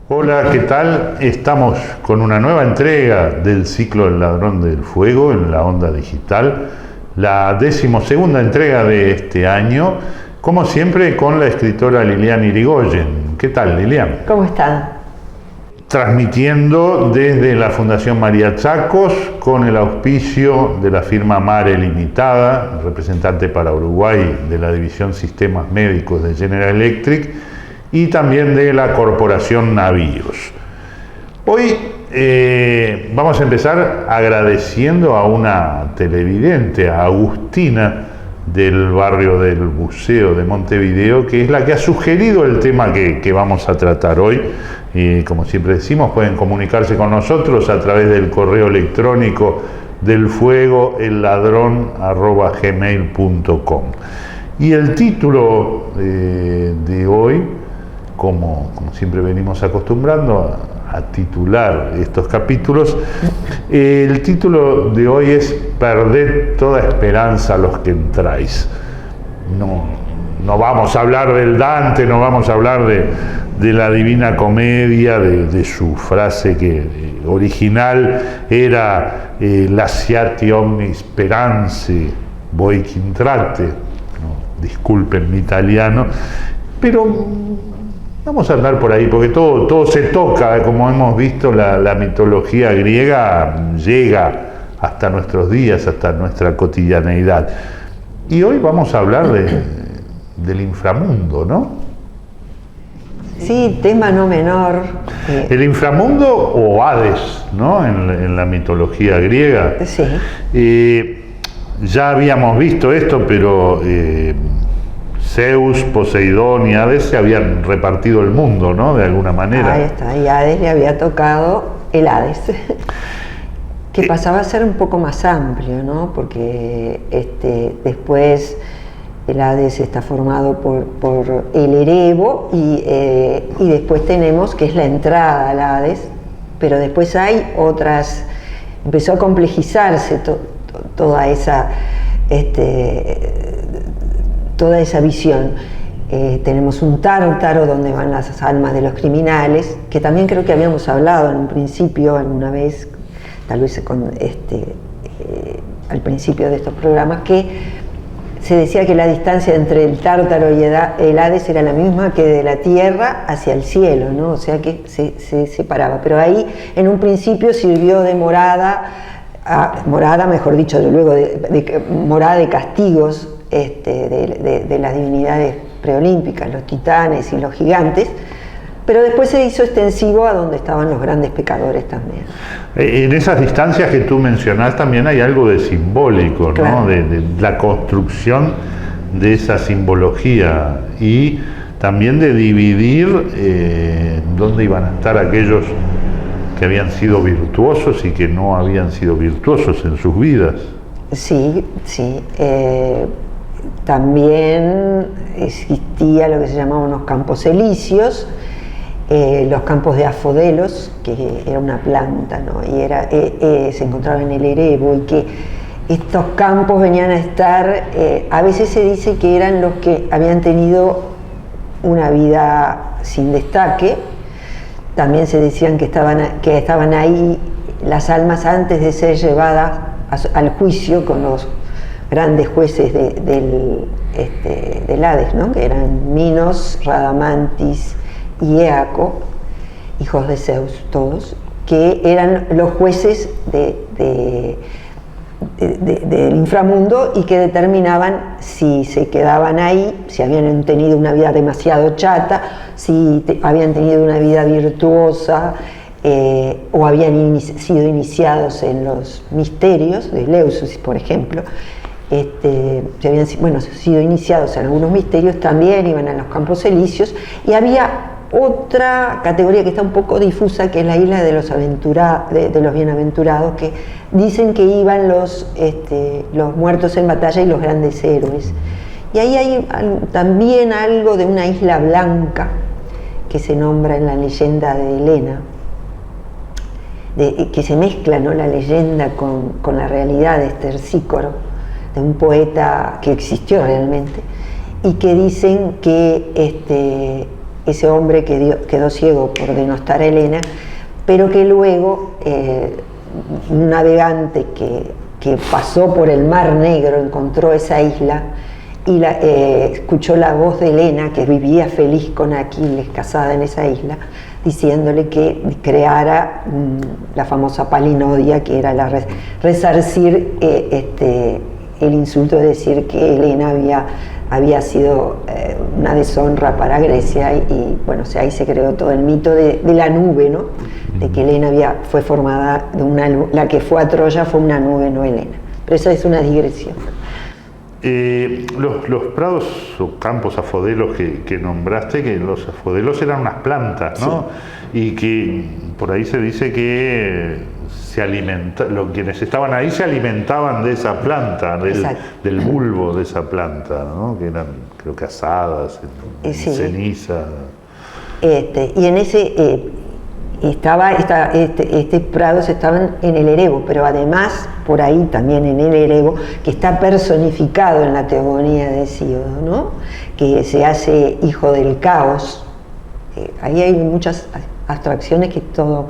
Hola, ¿qué tal? Estamos con una nueva entrega del ciclo El Ladrón del Fuego en la Onda Digital, la 12ª entrega de este año, como siempre con la escritora Lilian Irigoyen. ¿Qué tal, Lilian? ¿Cómo están? Transmitiendo desde la Fundación María Chacos con el auspicio de la firma Mare Limitada, representante para Uruguay de la División Sistemas Médicos de General Electric, y también de la Corporación Navíos. Hoy vamos a empezar agradeciendo a una televidente, a Agustina, del barrio del Buceo de Montevideo, que es la que ha sugerido el tema que vamos a tratar hoy. Y como siempre decimos, pueden comunicarse con nosotros a través del correo electrónico del fuego elladron@gmail.com. Y el título de hoy, como siempre venimos acostumbrando a titular estos capítulos, el título de hoy es Perded toda esperanza a los que entráis. No vamos a hablar del Dante, no vamos a hablar de la Divina Comedia, de su frase que original era Lasciati omni speranze voi che intrate, ¿no? Disculpen mi italiano, pero vamos a andar por ahí, porque todo se toca, como hemos visto, la mitología griega llega hasta nuestros días, hasta nuestra cotidianeidad. Y hoy vamos a hablar del inframundo, ¿no? Sí, tema no menor. El inframundo o Hades, ¿no? En la mitología griega. Sí. Ya habíamos visto esto, pero Zeus, Poseidón y Hades se habían repartido el mundo, ¿no? De alguna manera. Ahí está, y Hades le había tocado el Hades, que pasaba a ser un poco más amplio, ¿no? Porque después el Hades está formado por el Erebo y después tenemos que es la entrada al Hades, pero después hay otras, empezó a complejizarse toda esa visión. Tenemos un Tártaro donde van las almas de los criminales, que también creo que habíamos hablado en un principio alguna vez, tal vez al principio de estos programas, que se decía que la distancia entre el Tártaro y el Hades era la misma que de la tierra hacia el cielo, ¿no? O sea que se separaba, pero ahí en un principio sirvió de morada, mejor dicho, luego de morada de castigos de las divinidades preolímpicas, los titanes y los gigantes, pero después se hizo extensivo a donde estaban los grandes pecadores también. En esas distancias que tú mencionás también hay algo de simbólico, claro, ¿no? De la construcción de esa simbología y también de dividir dónde iban a estar aquellos que habían sido virtuosos y que no habían sido virtuosos en sus vidas. Sí, sí. También existía lo que se llamaban los campos elíseos, los campos de Afodelos, que era una planta, ¿no? Y se encontraba en el Erebo, y que estos campos venían a estar, a veces se dice que eran los que habían tenido una vida sin destaque. También se decían que estaban ahí las almas antes de ser llevadas al juicio con los grandes jueces del Hades, ¿no? Que eran Minos, Radamantis y Eaco, hijos de Zeus todos, que eran los jueces del inframundo y que determinaban si se quedaban ahí, si habían tenido una vida demasiado chata, si habían tenido una vida virtuosa, o habían sido iniciados en los misterios de Eleusis, por ejemplo. Si habían sido iniciados en algunos misterios, también iban a los campos elíseos, y había otra categoría que está un poco difusa, que es la isla de los bienaventurados, que dicen que iban los muertos en batalla y los grandes héroes. Y ahí hay también algo de una isla blanca que se nombra en la leyenda de Helena, que se mezcla, ¿no?, la leyenda con la realidad de Terpsícoro, de un poeta que existió realmente, y que dicen que ese hombre que quedó ciego por denostar a Helena, pero que luego un navegante que pasó por el Mar Negro encontró esa isla y escuchó la voz de Helena, que vivía feliz con Aquiles, casada en esa isla, diciéndole que creara la famosa palinodia, que era resarcir el insulto de decir que Helena había sido una deshonra para Grecia, y bueno, o sea, ahí se creó todo el mito de la nube, ¿no? De que Helena fue formada de una nube, la que fue a Troya fue una nube, no Helena. Pero esa es una digresión. Los prados o campos afodelos que nombraste, que los afodelos eran unas plantas, ¿no? Sí. Y que por ahí se dice que quienes estaban ahí se alimentaban de esa planta, del bulbo de esa planta, ¿no? Que eran, creo que asadas, en ceniza. Y en ese estos prados estaban en el Erebo, pero además por ahí también en el Erebo, que está personificado en la teogonía de Hesíodo, ¿no? Que se hace hijo del caos. Ahí hay muchas abstracciones que todo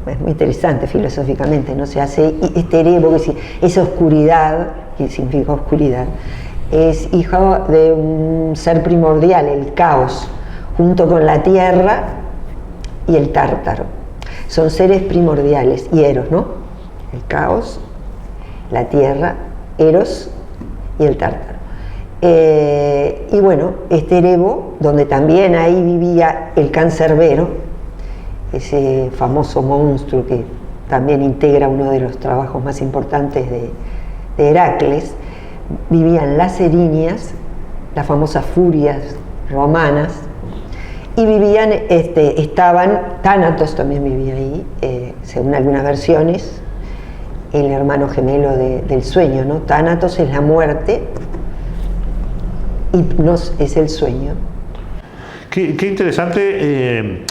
es muy interesante filosóficamente, ¿no? Se hace este Erebo, que esa oscuridad, que significa oscuridad, es hijo de un ser primordial, el caos, junto con la tierra y el tártaro. Son seres primordiales, y Eros, ¿no? El caos, la tierra, Eros y el tártaro. Y bueno, este Erebo, donde también ahí vivía el cancerbero, ese famoso monstruo que también integra uno de los trabajos más importantes de Heracles, vivían las erinias, las famosas furias romanas, y vivían, Tánatos también vivía ahí, según algunas versiones, el hermano gemelo del sueño, ¿no? Tánatos es la muerte, Hipnos es el sueño. Qué interesante.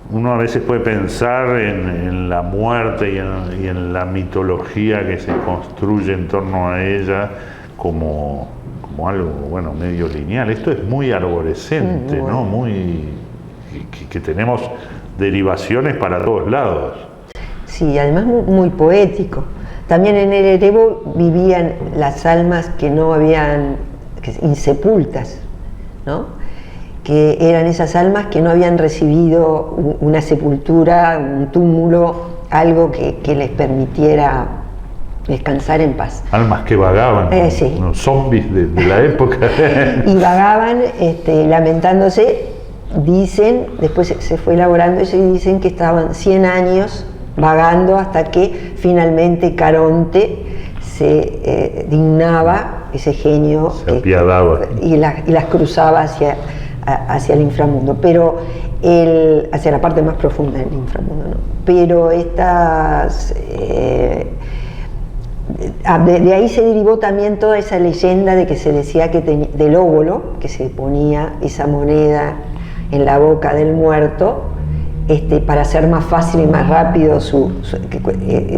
Uno a veces puede pensar en la muerte y en la mitología que se construye en torno a ella como algo, bueno, medio lineal. Esto es muy arborescente, ¿no? Que tenemos derivaciones para todos lados. Sí, además muy poético. También en el Erebo vivían las almas que no habían, insepultas, ¿no? Que eran esas almas que no habían recibido una sepultura, un túmulo, algo que les permitiera descansar en paz. Almas que vagaban, sí. Unos zombies de la época. Y vagaban lamentándose, dicen, después se fue elaborando eso, y dicen que estaban 100 años vagando hasta que finalmente Caronte se dignaba, ese genio, se apiadaba, y las cruzaba hacia el inframundo, pero hacia la parte más profunda del inframundo, ¿no? Pero de ahí se derivó también toda esa leyenda de que se decía que del óbolo, que se ponía esa moneda en la boca del muerto, para hacer más fácil y más rápido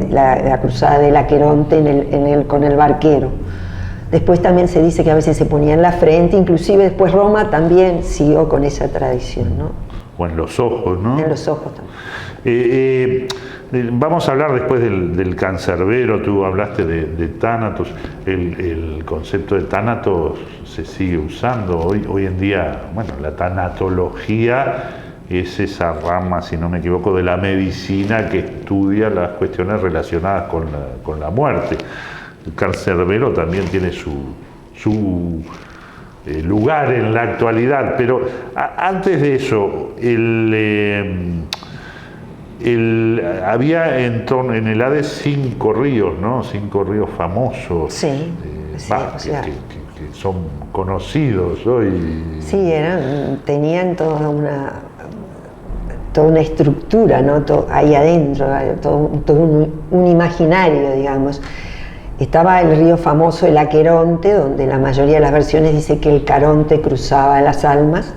la cruzada del Aqueronte con el barquero. Después también se dice que a veces se ponía en la frente, inclusive después Roma también siguió con esa tradición, ¿no? O en los ojos, ¿no? En los ojos también. Vamos a hablar después del cancerbero. Tú hablaste de Tánatos. El concepto de Tánatos se sigue usando hoy en día. Bueno, la tanatología es esa rama, si no me equivoco, de la medicina que estudia las cuestiones relacionadas con la muerte. El cancerbero también tiene su lugar en la actualidad, pero antes de eso, había en el Hades 5 ríos, ¿no? 5 ríos famosos, sí, que son conocidos hoy. Sí, tenían toda una estructura, ¿no? Ahí adentro, todo un imaginario, digamos. Estaba el río famoso, el Aqueronte, donde la mayoría de las versiones dice que el Caronte cruzaba las almas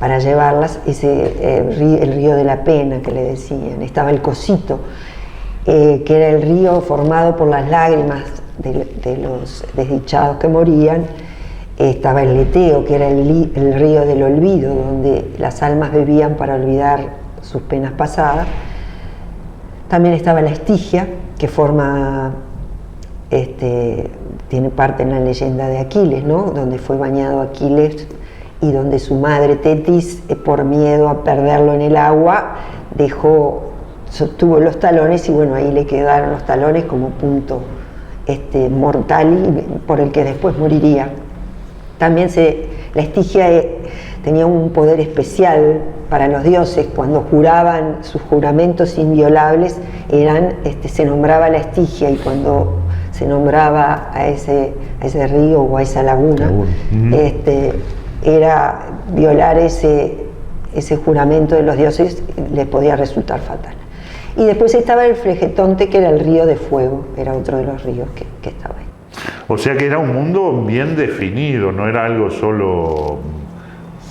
para llevarlas, el río de la pena que le decían. Estaba el Cosito, que era el río formado por las lágrimas de los desdichados que morían, Estaba el Leteo, que era el río del olvido, donde las almas bebían para olvidar sus penas pasadas. También estaba la Estigia, que tiene parte en la leyenda de Aquiles, ¿no? Donde fue bañado Aquiles y donde su madre Tetis, por miedo a perderlo en el agua, sostuvo los talones y bueno, ahí le quedaron los talones como punto mortal por el que después moriría. También la Estigia tenía un poder especial para los dioses. Cuando juraban sus juramentos inviolables, se nombraba la Estigia, y cuando se nombraba a ese río o a esa laguna, era violar ese juramento de los dioses, les podía resultar fatal. Y después estaba el Flegetonte, que era el río de fuego, era otro de los ríos que estaba ahí. O sea que era un mundo bien definido, no era algo solo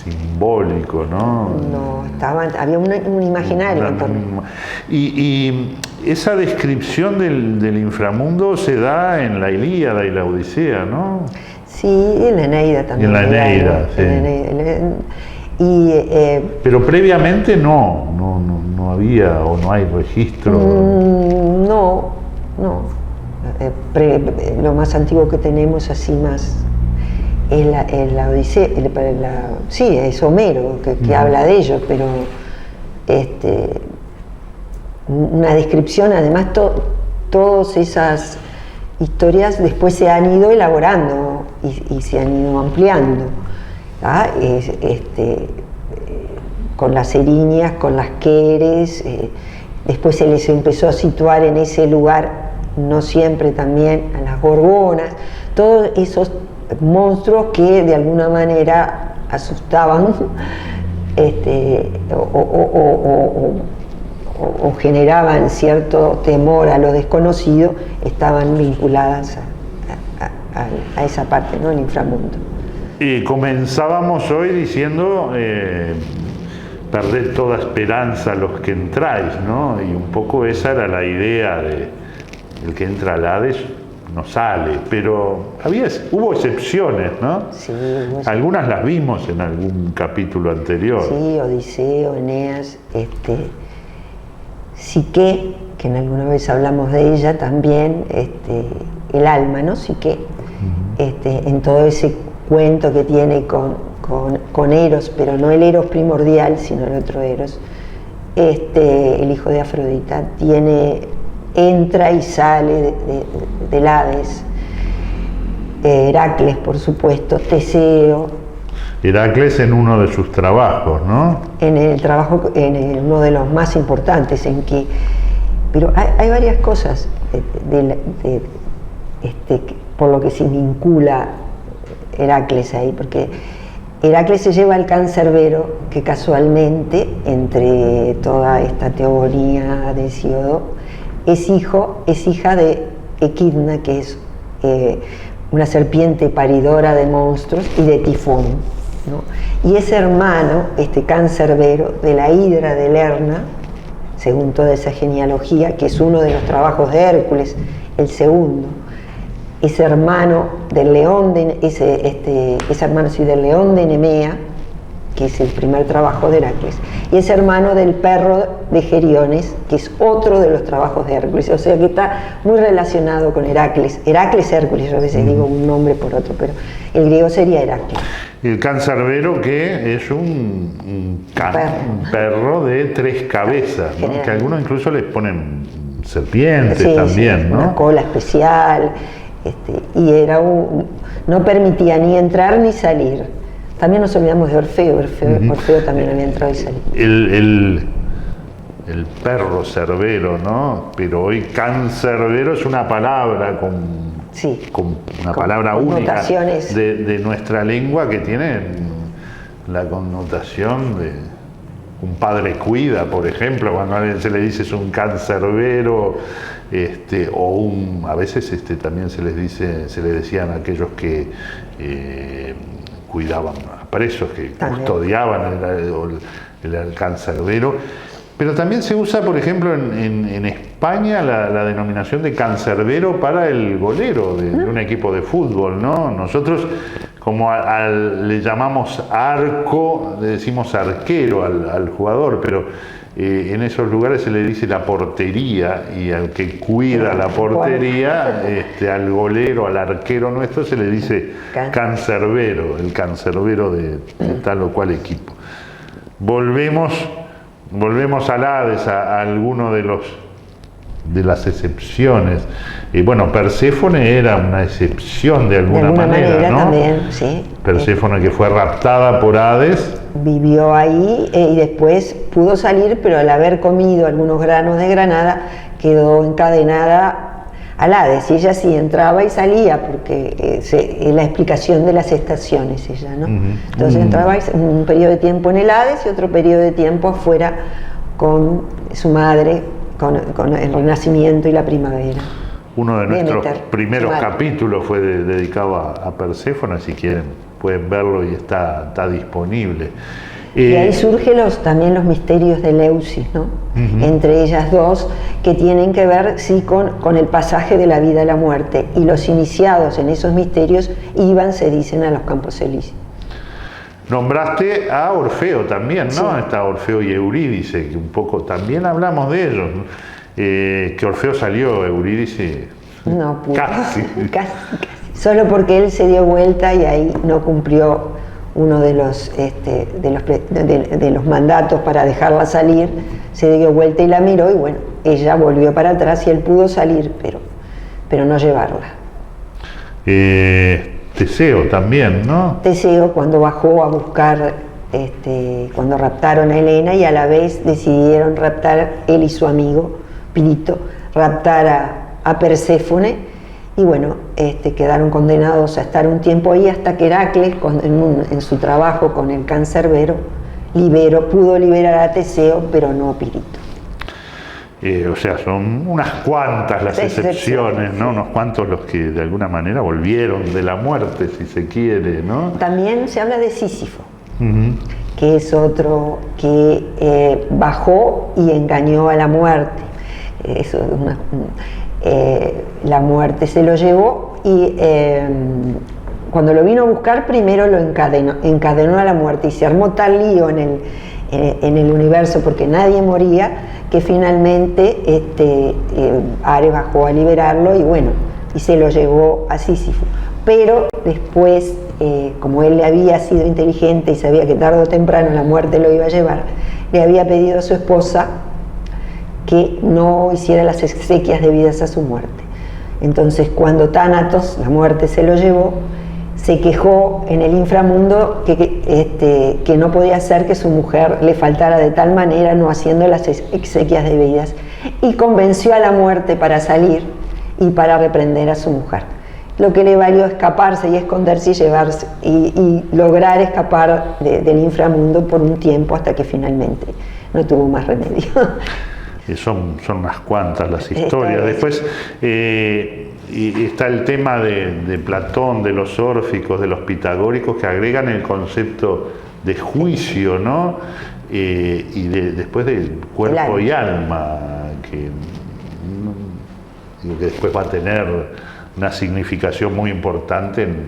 simbólico, ¿no? No, había un imaginario en torno. Y esa descripción del inframundo se da en la Ilíada y la Odisea, ¿no? Sí, en la Eneida también. Y en la Eneida, sí. Pero previamente no había o no hay registro. No. Lo más antiguo que tenemos así más es la Odisea, sí, es Homero que habla de ello, pero una descripción, además todas esas historias después se han ido elaborando y se han ido ampliando, ¿ah? Con las eriñas, con las queres, después se les empezó a situar en ese lugar, no siempre también, a las gorgonas, todos esos monstruos que de alguna manera asustaban o generaban cierto temor a lo desconocido, estaban vinculadas a esa parte, ¿no? El inframundo. Y comenzábamos hoy diciendo perder toda esperanza a los que entráis, ¿no? Y un poco esa era la idea de el que entra al Hades no sale, pero hubo excepciones, ¿no? Sí, algunas las vimos en algún capítulo anterior. Sí, Odiseo, Eneas, Psique, que en alguna vez hablamos de ella también, el alma, ¿no? Psique, en todo ese cuento que tiene con Eros, pero no el Eros primordial, sino el otro Eros, el hijo de Afrodita, entra y sale del Hades. Heracles, por supuesto, Teseo. Heracles en uno de sus trabajos, ¿no? En el trabajo, uno de los más importantes, pero hay varias cosas por lo que se vincula Heracles ahí, porque Heracles se lleva al Cancerbero, que casualmente, entre toda esta teoría de Hesíodo, es hija de Equidna, que es una serpiente paridora de monstruos, y de Tifón, ¿no? Y es hermano, Cancerbero, de la Hidra de Lerna, según toda esa genealogía, que es uno de los trabajos de Hércules, el segundo. Es hermano del león del león de Nemea, que es el primer trabajo de Heracles, y es hermano del perro de Geriones, que es otro de los trabajos de Hércules, o sea que está muy relacionado con Hércules, yo a veces digo un nombre por otro, pero el griego sería Heracles. El Cancerbero, que es un perro de 3 cabezas, ¿no? Que algunos incluso les ponen serpientes también, ¿no? Una cola especial, y no permitía ni entrar ni salir. También nos olvidamos de Orfeo. Orfeo también había entrado y salido. El perro cerbero, ¿no? Pero hoy Cancerbero es una palabra con una palabra única de nuestra lengua, que tiene la connotación de un padre cuida, por ejemplo, cuando a alguien se le dice es un cancerbero, a veces también se le decían a aquellos que cuidaban a presos, que custodiaban el cancerbero. Pero también se usa, por ejemplo, en España la denominación de cancerbero para el golero de un equipo de fútbol, ¿no? Nosotros como le llamamos arco, le decimos arquero al jugador, pero en esos lugares se le dice la portería, y al que cuida la portería, al golero, al arquero nuestro, se le dice cancerbero, el cancerbero de tal o cual equipo. Volvemos al Hades, a alguno de las excepciones. Bueno, Perséfone era una excepción de alguna manera, ¿no? También, sí. Perséfone, que fue raptada por Hades. Vivió ahí y después pudo salir, pero al haber comido algunos granos de granada quedó encadenada al Hades. Y ella sí entraba y salía, porque es la explicación de las estaciones, ella, ¿no? Entonces entraba un periodo de tiempo en el Hades y otro periodo de tiempo afuera con su madre, con el renacimiento y la primavera. Uno de nuestros primeros capítulos fue dedicado a Perséfone, si quieren pueden verlo y está disponible. Y ahí surgen también los misterios de Eleusis, ¿no? Entre ellas dos, que tienen que ver, sí, con el pasaje de la vida a la muerte, y los iniciados en esos misterios iban, se dicen, a los Campos Elíseos. Nombraste a Orfeo también, ¿no? Sí. Está Orfeo y Eurídice, que un poco también hablamos de ellos, ¿no? Que Orfeo salió, Eurídice no pudo. Casi. Solo porque él se dio vuelta y ahí no cumplió uno de los mandatos para dejarla salir, se dio vuelta y la miró, y bueno, ella volvió para atrás y él pudo salir, pero no llevarla. Teseo también, ¿no? Teseo, cuando bajó a buscar, cuando raptaron a Helena, y a la vez decidieron raptar, él y su amigo Pirito, raptar a Perséfone, y bueno, quedaron condenados a estar un tiempo ahí, hasta que Heracles, en su trabajo con el cancerbero, pudo liberar a Teseo, pero no a Pirito. O sea, son unas cuantas las excepciones, ¿no? Unos cuantos los que de alguna manera volvieron de la muerte, si se quiere, ¿no? También se habla de Sísifo, que es otro que bajó y engañó a la muerte. Eso es la muerte se lo llevó, y cuando lo vino a buscar, primero lo encadenó a la muerte, y se armó tal lío en el universo, porque nadie moría, que finalmente Ares bajó a liberarlo, y bueno, y se lo llevó a Sísifo. Pero después, como él había sido inteligente y sabía que tarde o temprano la muerte lo iba a llevar, le había pedido a su esposa que no hiciera las exequias debidas a su muerte. Entonces, cuando Tánatos, la muerte, se lo llevó, se quejó en el inframundo que no podía ser que su mujer le faltara de tal manera, no haciendo las exequias debidas, y convenció a la muerte para salir y para reprender a su mujer, lo que le valió escaparse y esconderse y lograr escapar del inframundo por un tiempo, hasta que finalmente no tuvo más remedio. Son unas cuantas las historias. Después y está el tema de Platón, de los órficos, de los pitagóricos, que agregan el concepto de juicio, ¿no? Y después de cuerpo y alma, que después va a tener una significación muy importante en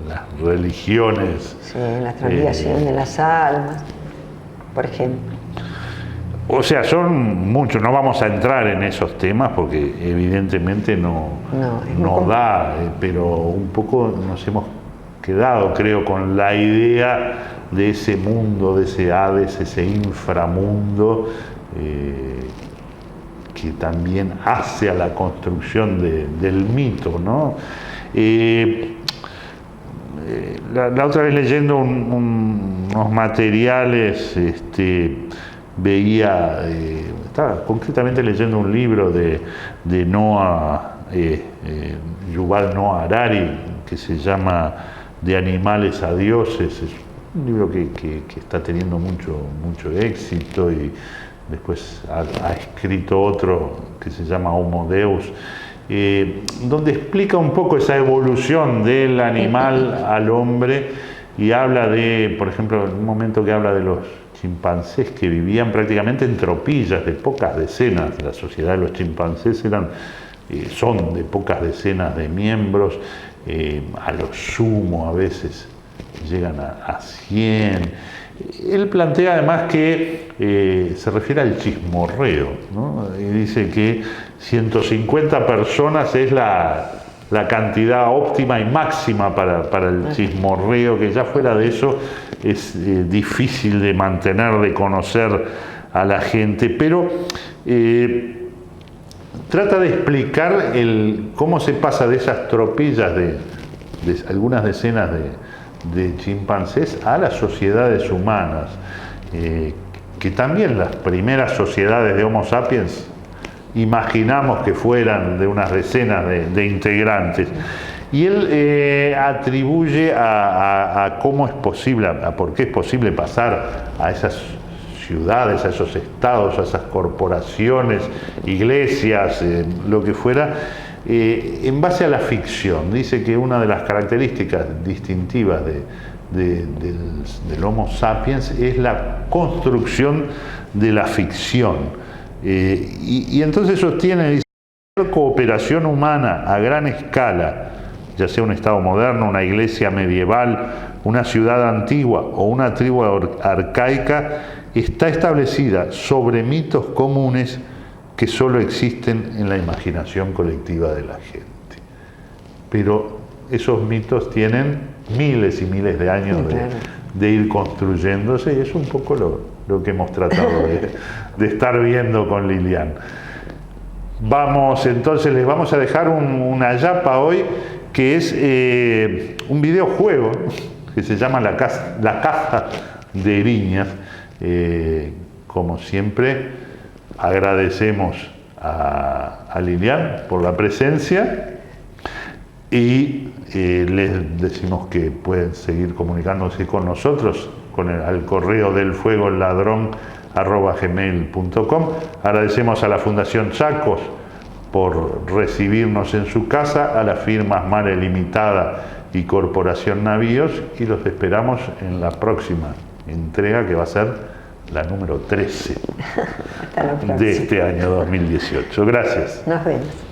las religiones. Sí, en la transmigración de las almas, por ejemplo. O sea, son muchos, no vamos a entrar en esos temas porque evidentemente no da, pero un poco nos hemos quedado, creo, con la idea de ese mundo, de ese Hades, ese inframundo, que también hace a la construcción del mito, ¿no? La otra vez leyendo unos materiales, estaba concretamente leyendo un libro de Yuval Noah Harari, que se llama De animales a dioses. Es un libro que está teniendo mucho éxito, y después ha escrito otro que se llama Homo Deus, donde explica un poco esa evolución del animal al hombre, y habla de, por ejemplo, en un momento que habla de los chimpancés que vivían prácticamente en tropillas de pocas decenas. La sociedad de los chimpancés eran son de pocas decenas de miembros, a lo sumo a veces llegan a 100. Él plantea además que se refiere al chismorreo, ¿no? Y dice que 150 personas es la cantidad óptima y máxima para el chismorreo, que ya fuera de eso es difícil de mantener, de conocer a la gente, pero trata de explicar cómo se pasa de esas tropillas de algunas decenas de chimpancés a las sociedades humanas, que también las primeras sociedades de Homo sapiens imaginamos que fueran de unas decenas de integrantes. Y él atribuye a cómo es posible, a por qué es posible pasar a esas ciudades, a esos estados, a esas corporaciones, iglesias, lo que fuera, en base a la ficción. Dice que una de las características distintivas del Homo sapiens es la construcción de la ficción. Y entonces sostiene, dice, la cooperación humana a gran escala, ya sea un estado moderno, una iglesia medieval, una ciudad antigua o una tribu arcaica, está establecida sobre mitos comunes que solo existen en la imaginación colectiva de la gente. Pero esos mitos tienen miles y miles de años de ir construyéndose, y es un poco lo que hemos tratado de estar viendo con Lilian. Entonces les vamos a dejar una yapa hoy, que es un videojuego que se llama La Caza de Eriñas. Como siempre, agradecemos a Lilian por la presencia y les decimos que pueden seguir comunicándose con nosotros al correo delfuegoladrón@gmail.com. Agradecemos a la Fundación Chacos por recibirnos en su casa, a las firmas Mare Limitada y Corporación Navíos, y los esperamos en la próxima entrega, que va a ser la número 13 de este año 2018. Gracias. Nos vemos.